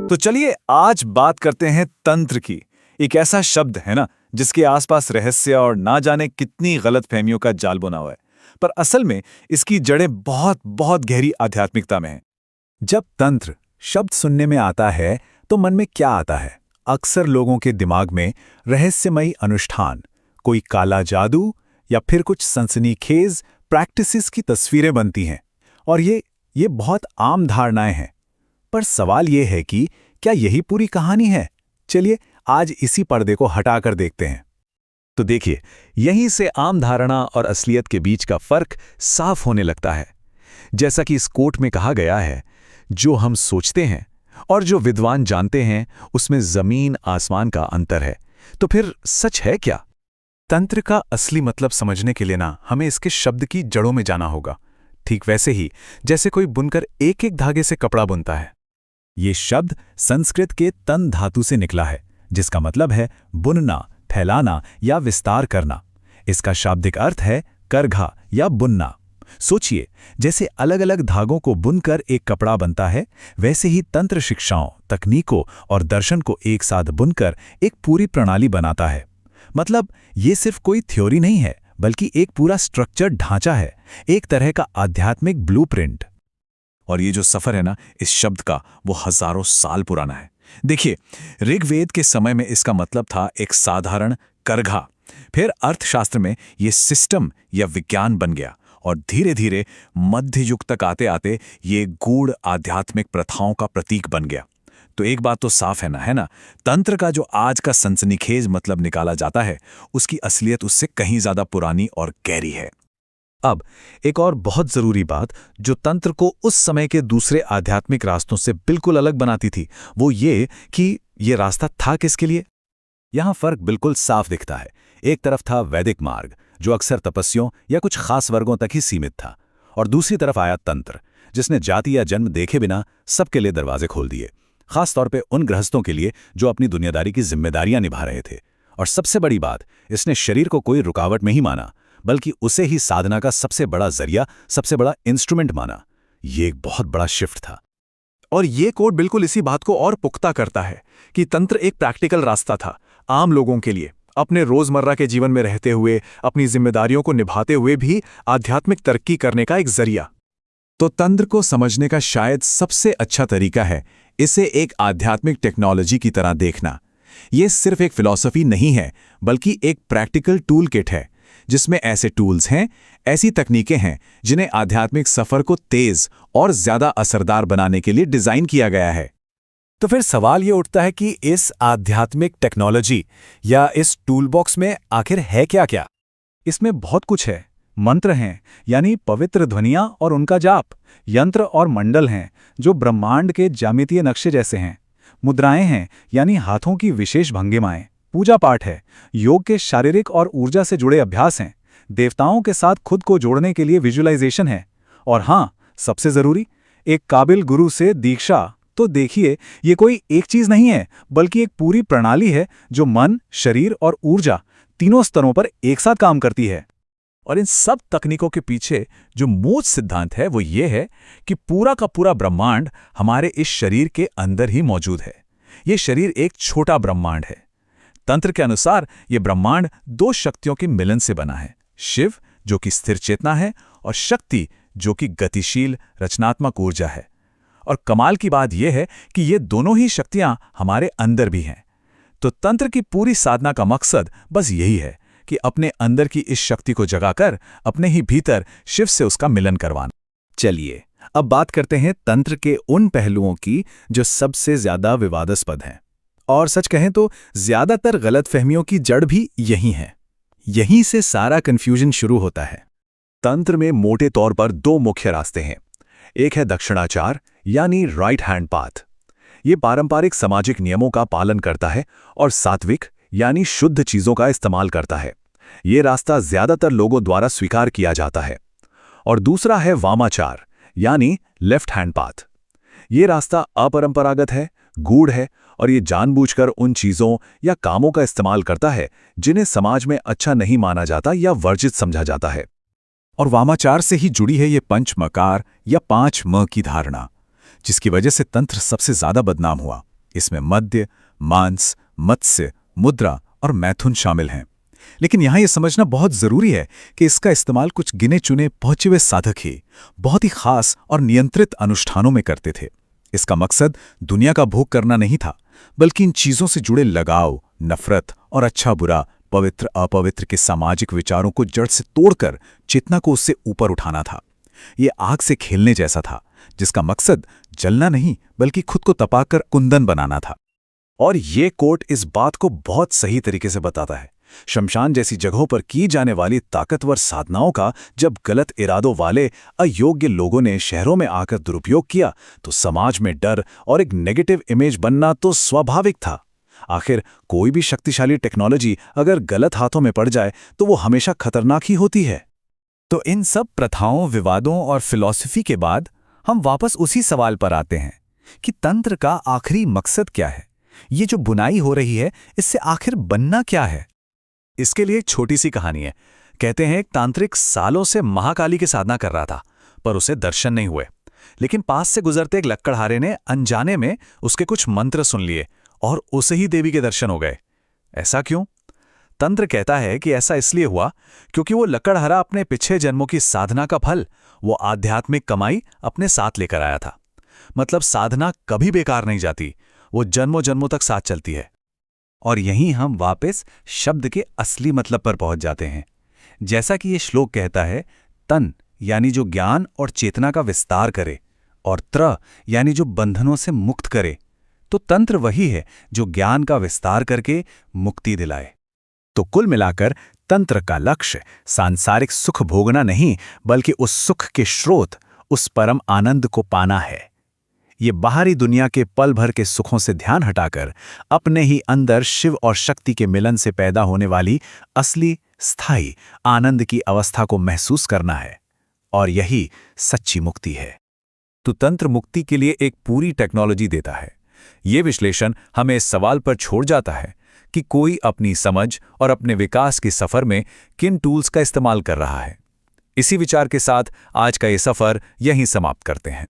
तो चलिए आज बात करते हैं तंत्र की। एक ऐसा शब्द है ना जिसके आसपास रहस्य और ना जाने कितनी गलतफहमियों का जाल बुना हुआ है, पर असल में इसकी जड़ें बहुत बहुत गहरी आध्यात्मिकता में हैं। जब तंत्र शब्द सुनने में आता है तो मन में क्या आता है? अक्सर लोगों के दिमाग में रहस्यमयी अनुष्ठान, कोई काला जादू या फिर कुछ सनसनीखेज प्रैक्टिसेस की तस्वीरें बनती हैं। और ये बहुत आम धारणाएं हैं। पर सवाल ये है कि क्या यही पूरी कहानी है? चलिए आज इसी पर्दे को हटाकर देखते हैं। तो देखिए, यहीं से आम धारणा और असलियत के बीच का फर्क साफ होने लगता है। जैसा कि इस कोट में कहा गया है, जो हम सोचते हैं और जो विद्वान जानते हैं उसमें जमीन आसमान का अंतर है। तो फिर सच है क्या? तंत्र का असली मतलब समझने के लिए हमें इसके शब्द की जड़ों में जाना होगा। ठीक वैसे ही जैसे कोई बुनकर एक एक धागे से कपड़ा बुनता है। ये शब्द संस्कृत के तन धातु से निकला है, जिसका मतलब है बुनना, फैलाना या विस्तार करना। इसका शाब्दिक अर्थ है करघा या बुनना। सोचिए, जैसे अलग अलग धागों को बुनकर एक कपड़ा बनता है, वैसे ही तंत्र शिक्षाओं, तकनीकों और दर्शन को एक साथ बुनकर एक पूरी प्रणाली बनाता है। मतलब ये सिर्फ कोई थ्योरी नहीं है, बल्कि एक पूरा स्ट्रक्चर्ड ढांचा है, एक तरह का आध्यात्मिक ब्लूप्रिंट। और ये जो सफर है ना इस शब्द का, वो हजारों साल पुराना है। देखिए, ऋग्वेद के समय में इसका मतलब था एक साधारण करघा। फिर अर्थशास्त्र में ये सिस्टम या विज्ञान बन गया और धीरे धीरे मध्य युग तक आते आते ये गूढ़ आध्यात्मिक प्रथाओं का प्रतीक बन गया। तो एक बात तो साफ है ना, तंत्र का जो आज का सनसनीखेज मतलब निकाला जाता है, उसकी असलियत उससे कहीं ज्यादा पुरानी और गहरी है। अब एक और बहुत जरूरी बात जो तंत्र को उस समय के दूसरे आध्यात्मिक रास्तों से बिल्कुल अलग बनाती थी, वो ये कि ये रास्ता था किसके लिए। यहां फर्क बिल्कुल साफ दिखता है। एक तरफ था वैदिक मार्ग, जो अक्सर तपस्वियों या कुछ खास वर्गों तक ही सीमित था, और दूसरी तरफ आया तंत्र, जिसने जाति या जन्म देखे बिना सबके लिए दरवाजे खोल दिए, खासतौर पे उन गृहस्थों के लिए जो अपनी दुनियादारी की जिम्मेदारियां निभा रहे थे। और सबसे बड़ी बात, इसने शरीर को कोई रुकावट नहीं माना, बल्कि उसे ही साधना का सबसे बड़ा जरिया, सबसे बड़ा इंस्ट्रूमेंट माना। ये एक बहुत बड़ा शिफ्ट था। और ये कोड बिल्कुल इसी बात को और पुख्ता करता है कि तंत्र एक प्रैक्टिकल रास्ता था, आम लोगों के लिए, अपने रोजमर्रा के जीवन में रहते हुए, अपनी जिम्मेदारियों को निभाते हुए भी आध्यात्मिक तरक्की करने का एक जरिया। तो तंत्र को समझने का शायद सबसे अच्छा तरीका है इसे एक आध्यात्मिक टेक्नोलॉजी की तरह देखना। ये सिर्फ एक फिलॉसफी नहीं है, बल्कि एक प्रैक्टिकल टूल किट है, जिसमें ऐसे टूल्स हैं, ऐसी तकनीकें हैं जिन्हें आध्यात्मिक सफर को तेज और ज्यादा असरदार बनाने के लिए डिजाइन किया गया है। तो फिर सवाल ये उठता है कि इस आध्यात्मिक टेक्नोलॉजी या इस टूलबॉक्स में आखिर है क्या? इसमें बहुत कुछ है। मंत्र हैं, यानी पवित्र ध्वनियां और उनका जाप। यंत्र और मंडल हैं, जो ब्रह्मांड के ज्यामितीय नक्शे जैसे हैं। मुद्राएं हैं, यानी हाथों की विशेष भंगिमाएं। पूजा पाठ है, योग के शारीरिक और ऊर्जा से जुड़े अभ्यास हैं। देवताओं के साथ खुद को जोड़ने के लिए विजुअलाइजेशन है। और हाँ, सबसे जरूरी, एक काबिल गुरु से दीक्षा। तो देखिए, ये कोई एक चीज नहीं है, बल्कि एक पूरी प्रणाली है जो मन, शरीर और ऊर्जा तीनों स्तरों पर एक साथ काम करती है। और इन सब तकनीकों के पीछे जो मूल सिद्धांत है वो ये है कि पूरा का पूरा ब्रह्मांड हमारे इस शरीर के अंदर ही मौजूद है। ये शरीर एक छोटा ब्रह्मांड है। तंत्र के अनुसार ये ब्रह्मांड दो शक्तियों के मिलन से बना है, शिव जो कि स्थिर चेतना है और शक्ति जो कि गतिशील रचनात्मक ऊर्जा है। और कमाल की बात यह है कि ये दोनों ही शक्तियां हमारे अंदर भी हैं। तो तंत्र की पूरी साधना का मकसद बस यही है कि अपने अंदर की इस शक्ति को जगाकर अपने ही भीतर शिव से उसका मिलन करवाना। चलिए अब बात करते हैं तंत्र के उन पहलुओं की जो सबसे ज्यादा विवादास्पद हैं। और सच कहें तो ज्यादातर गलतफहमियों की जड़ भी यही है। यहीं से सारा कंफ्यूजन शुरू होता है। तंत्र में मोटे तौर पर दो मुख्य रास्ते हैं। एक है दक्षिणाचार, यानी राइट हैंड पाथ। ये पारंपरिक सामाजिक नियमों का पालन करता है और सात्विक यानी शुद्ध चीजों का इस्तेमाल करता है। ये रास्ता ज्यादातर लोगों द्वारा स्वीकार किया जाता है। और दूसरा है वामाचार, यानी लेफ्ट हैंड पाथ। ये रास्ता अपरंपरागत है, गूढ़ है और ये जानबूझकर उन चीजों या कामों का इस्तेमाल करता है जिन्हें समाज में अच्छा नहीं माना जाता या वर्जित समझा जाता है। और वामाचार से ही जुड़ी है ये पंच मकार या 5 म की धारणा, जिसकी वजह से तंत्र सबसे ज्यादा बदनाम हुआ। इसमें मद्य, मांस, मत्स्य, मुद्रा और मैथुन शामिल हैं। लेकिन यहाँ ये समझना बहुत ज़रूरी है कि इसका इस्तेमाल कुछ गिने चुने पहुंचे हुए साधक ही बहुत ही खास और नियंत्रित अनुष्ठानों में करते थे। इसका मकसद दुनिया का भोग करना नहीं था, बल्कि इन चीज़ों से जुड़े लगाव, नफरत और अच्छा बुरा, पवित्र अपवित्र के सामाजिक विचारों को जड़ से तोड़कर चेतना को उससे ऊपर उठाना था। ये आग से खेलने जैसा था, जिसका मकसद जलना नहीं बल्कि खुद को तपाकर कुंदन बनाना था। और ये कोट इस बात को बहुत सही तरीके से बताता है। शमशान जैसी जगहों पर की जाने वाली ताकतवर साधनाओं का जब गलत इरादों वाले अयोग्य लोगों ने शहरों में आकर दुरुपयोग किया, तो समाज में डर और एक नेगेटिव इमेज बनना तो स्वाभाविक था। आखिर कोई भी शक्तिशाली टेक्नोलॉजी अगर गलत हाथों में पड़ जाए तो वो हमेशा खतरनाक ही होती है। तो इन सब प्रथाओं, विवादों और फिलॉसफी के बाद हम वापस उसी सवाल पर आते हैं कि तंत्र का आखिरी मकसद क्या है? ये जो बुनाई हो रही है, इससे आखिर बनना क्या है? इसके लिए एक छोटी सी कहानी है। कहते हैं एक तांत्रिक सालों से महाकाली की साधना कर रहा था, पर उसे दर्शन नहीं हुए। लेकिन पास से गुजरते एक लक्कड़हारे ने अनजाने में उसके कुछ मंत्र सुन लिए और उसे ही देवी के दर्शन हो गए। ऐसा क्यों? तंत्र कहता है कि ऐसा इसलिए हुआ क्योंकि वो लकड़हारा अपने पिछले जन्मों की साधना का फल, वो आध्यात्मिक कमाई अपने साथ लेकर आया था। मतलब साधना कभी बेकार नहीं जाती, वो जन्मों जन्मों तक साथ चलती है। और यहीं हम वापस शब्द के असली मतलब पर पहुंच जाते हैं। जैसा कि ये श्लोक कहता है, तन यानी जो ज्ञान और चेतना का विस्तार करे, और त्र यानी जो बंधनों से मुक्त करे। तो तंत्र वही है जो ज्ञान का विस्तार करके मुक्ति दिलाए। तो कुल मिलाकर तंत्र का लक्ष्य सांसारिक सुख भोगना नहीं, बल्कि उस सुख के स्रोत, उस परम आनंद को पाना है। ये बाहरी दुनिया के पल भर के सुखों से ध्यान हटाकर अपने ही अंदर शिव और शक्ति के मिलन से पैदा होने वाली असली स्थायी आनंद की अवस्था को महसूस करना है। और यही सच्ची मुक्ति है। तो तंत्र मुक्ति के लिए एक पूरी टेक्नोलॉजी देता है। ये विश्लेषण हमें इस सवाल पर छोड़ जाता है कि कोई अपनी समझ और अपने विकास के सफर में किन टूल्स का इस्तेमाल कर रहा है। इसी विचार के साथ आज का ये सफर यहीं समाप्त करते हैं।